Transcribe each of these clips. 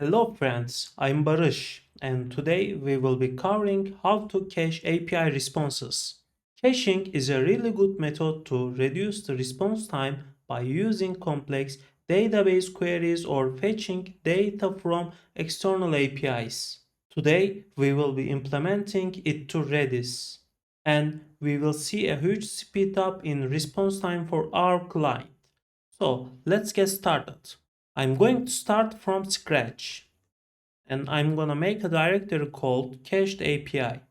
Hello friends, I'm Barış and today we will be covering how to cache API responses. Caching is a really good method to reduce the response time by using complex database queries or fetching data from external APIs. Today we will be implementing it to Redis and we will see a huge speed up in response time for our client. So let's get started. I'm going to start from scratch and I'm gonna make a directory called cached API.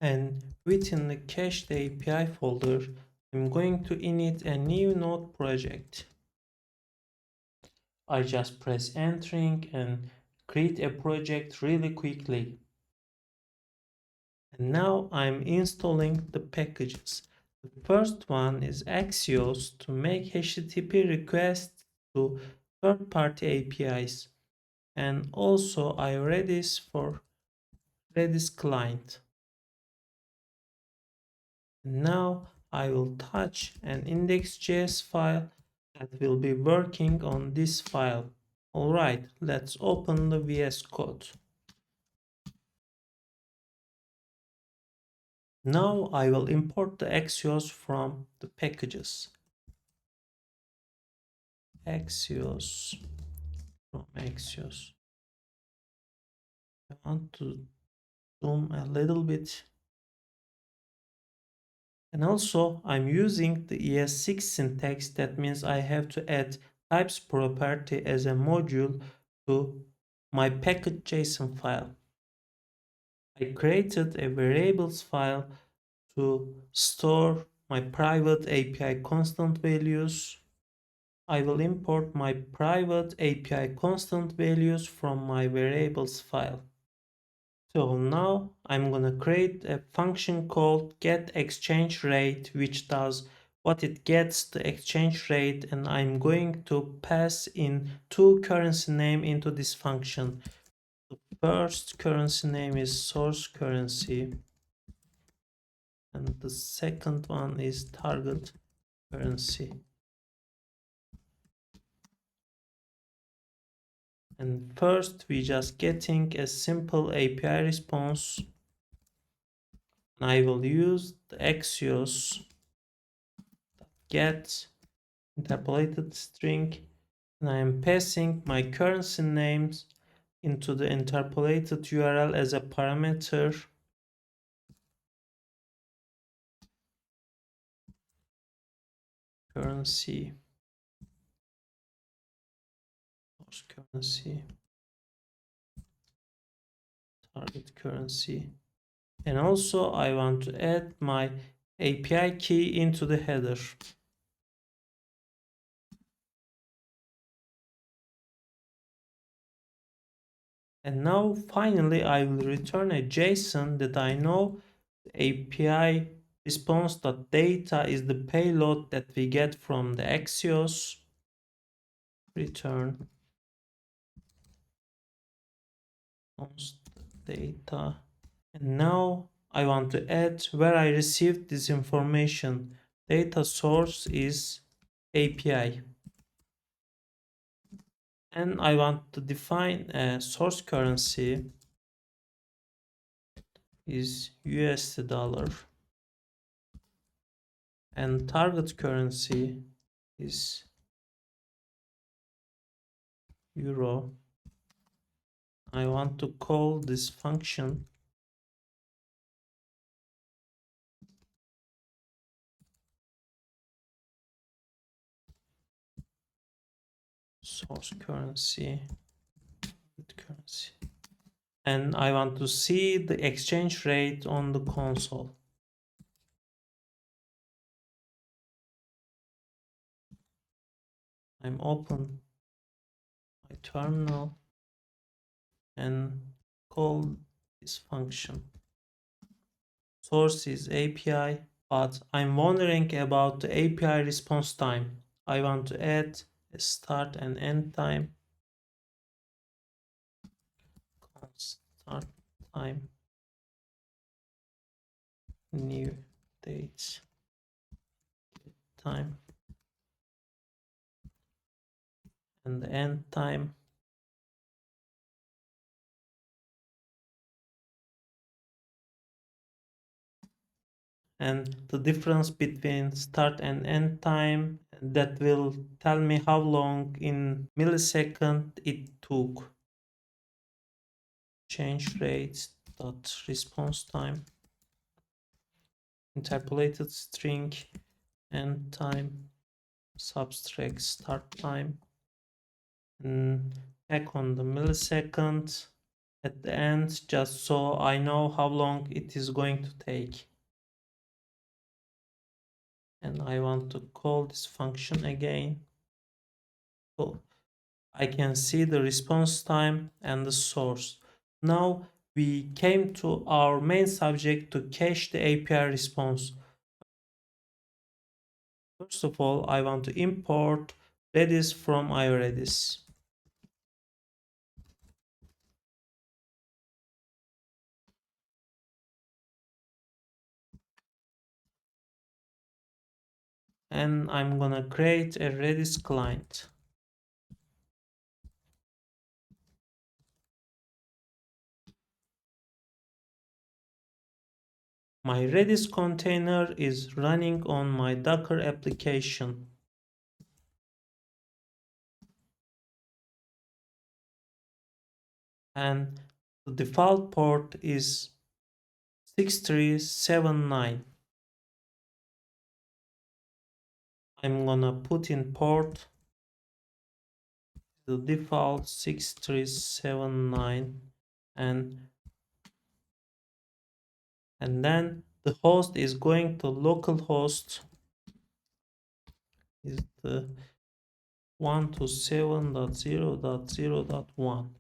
And within the cached API folder, I'm going to init a new node project. I just press entering and create a project really quickly. And now I'm installing the packages. The first one is Axios to make HTTP requests to third-party APIs. And also Redis for Redis client. Now I will touch an index.js file that will be working on this file. Alright, let's open the VS Code. Now I will import the Axios from the packages. Axios from Axios. I want to zoom a little bit. And also I'm using the ES6 syntax. That means I have to add types property as a module to my package.json file. I created a variables file to store my private API constant values. I will import my private API constant values from my variables file. So now I'm gonna create a function called getExchangeRate, which does what it gets the exchange rate, and I'm going to pass in two currency name into this function. The first currency name is source currency and the second one is target currency. And first we just getting a simple API response. And I will use the Axios get interpolated string, and I am passing my currency names into the interpolated URL as a parameter. Currency, source currency, target currency. And also I want to add my API key into the header. And now finally I will return a JSON that I know the API response.data is the payload that we get from the Axios. Return data. And now I want to add where I received this information. Data source is API. And I want to define a source currency is USD dollar. And target currency is euro. I want to call this function source currency, and I want to see the exchange rate on the console. I'm open my terminal and call this function. Source is API, but I'm wondering about the API response time. I want to add a start and end time. Start time, new dates, time. and the end time. And the difference between start and end time, that will tell me how long in millisecond it took. Change rate dot response time, interpolated string, end time, subtract start time, and back on the millisecond at the end, just so I know how long it is going to take. And I want to call this function again. So I can see the response time and the source. Now we came to our main subject to cache the API response. First of all, I want to import Redis from iRedis. And I'm gonna create a Redis client. My Redis container is running on my Docker application. And the default port is 6379. I'm gonna put in port the default 6379, and then the host is going to localhost is the 127.0.0.1.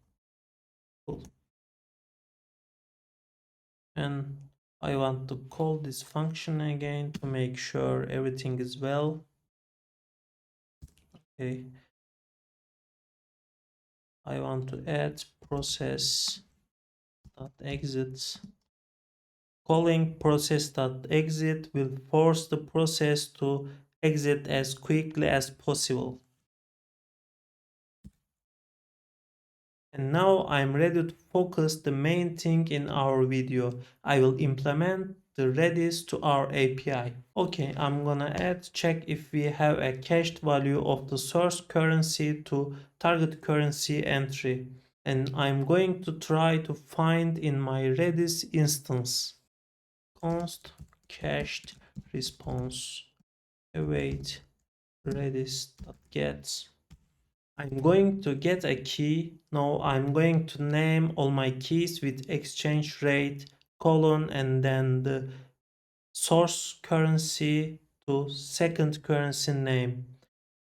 And I want to call this function again to make sure everything is well. Okay, I want to add process.exit. Calling process.exit will force the process to exit as quickly as possible. And now I'm ready to focus the main thing in our video. I will implement the Redis to our API. Okay, I'm gonna add check if we have a cached value of the source currency to target currency entry. And I'm going to try to find in my Redis instance const cached response await redis.get. I'm going to get a key. Now I'm going to name all my keys with exchange rate colon and then the source currency to second currency name.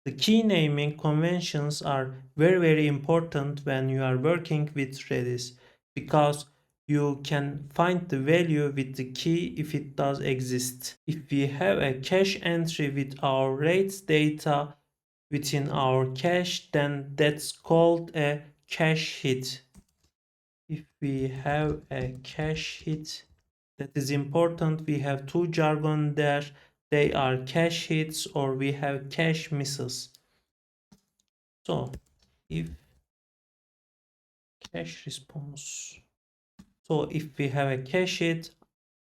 The key naming conventions are very important when you are working with Redis, because you can find the value with the key if it does exist. If we have a cache entry with our rates data within our cache, then that's called a cache hit. If we have a cache hit, that is important. We have two jargon there. They are cache hits or we have cache misses. So if cache response, so if we have a cache hit,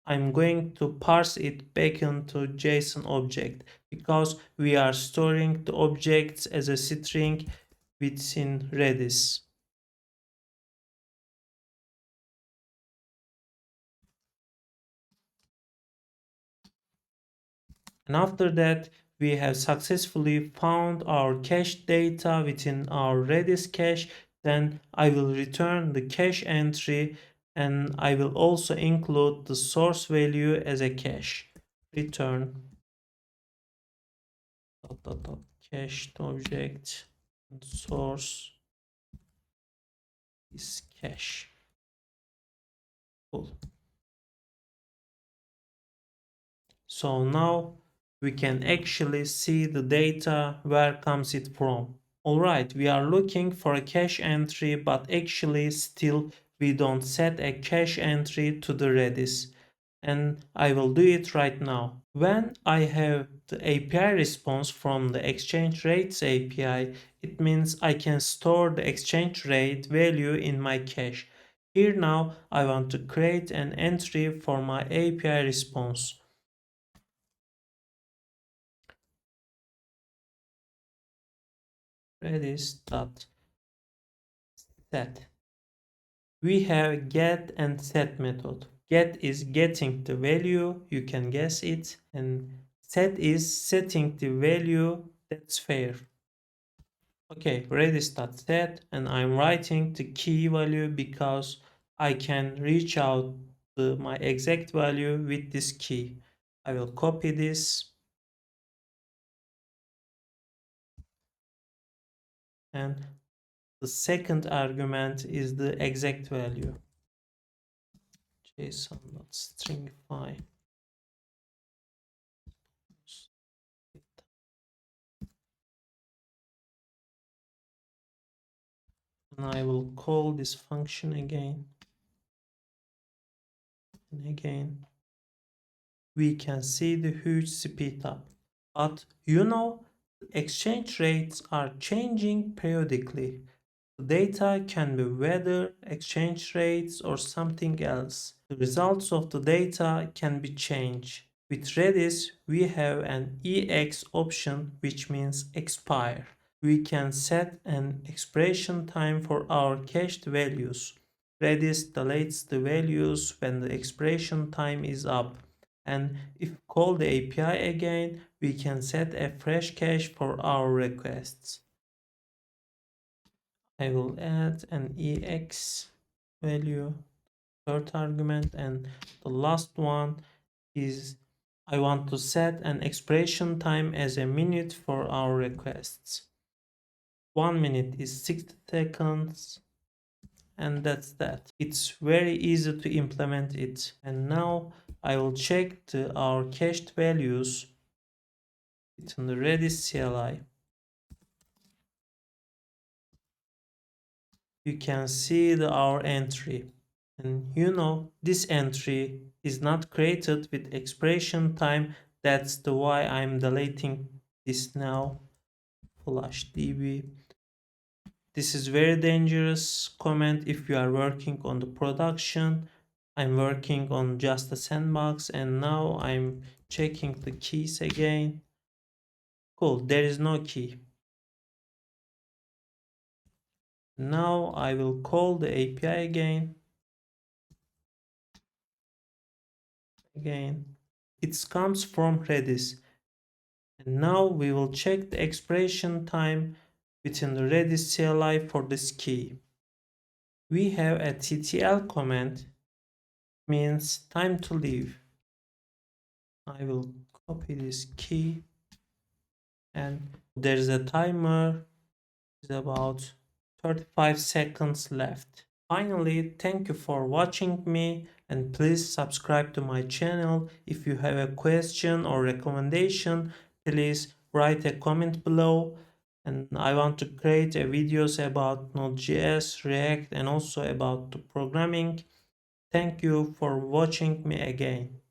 I'm going to parse it back into JSON object, because we are storing the objects as a string within Redis. And after that, we have successfully found our cache data within our Redis cache. Then I will return the cache entry, and I will also include the source value as a cache. Return cached object and source is cache. Cool. So now we can actually see the data, where comes it from. Alright, we are looking for a cache entry, but actually still we don't set a cache entry to the Redis. and I will do it right now. When I have the API response from the exchange rates API, it means I can store the exchange rate value in my cache. Here now I want to create an entry for my API response. Redis.set. We have get and set method. Get is getting the value, you can guess it, and set is setting the value that's fair. Okay, Redis.set, and I'm writing the key value because I can reach out to my exact value with this key. I will copy this and the second argument is the exact value. JSON.stringify. And I will call this function again and again. We can see the huge speed up. But exchange rates are changing periodically. The data can be weather, exchange rates, or something else. The results of the data can be changed. With Redis, we have an EX option, which means expire. We can set an expiration time for our cached values. Redis deletes the values when the expiration time is up. And if call the API again, we can set a fresh cache for our requests. I will add an EX value, third argument, and the last one is I want to set an expiration time as a minute for our requests. 1 minute is 60 seconds, and that's that. It's very easy to implement it. And now I will check our cached values within the Redis CLI. You can see our entry. And this entry is not created with expiration time. That's the why I'm deleting this now. Flash db. This is very dangerous comment if you are working on the production. I'm working on just a sandbox, and now I'm checking the keys again. Cool, there is no key. Now I will call the API again. It comes from Redis. And now we will check the expiration time within the Redis CLI for this key. We have a TTL command, means time to leave. I will copy this key, and there's a timer. It's about 35 seconds left. Finally, thank you for watching me, and please subscribe to my channel. If you have a question or recommendation, please write a comment below. And I want to create videos about Node.js, React, and also about the programming. Thank you for watching me again.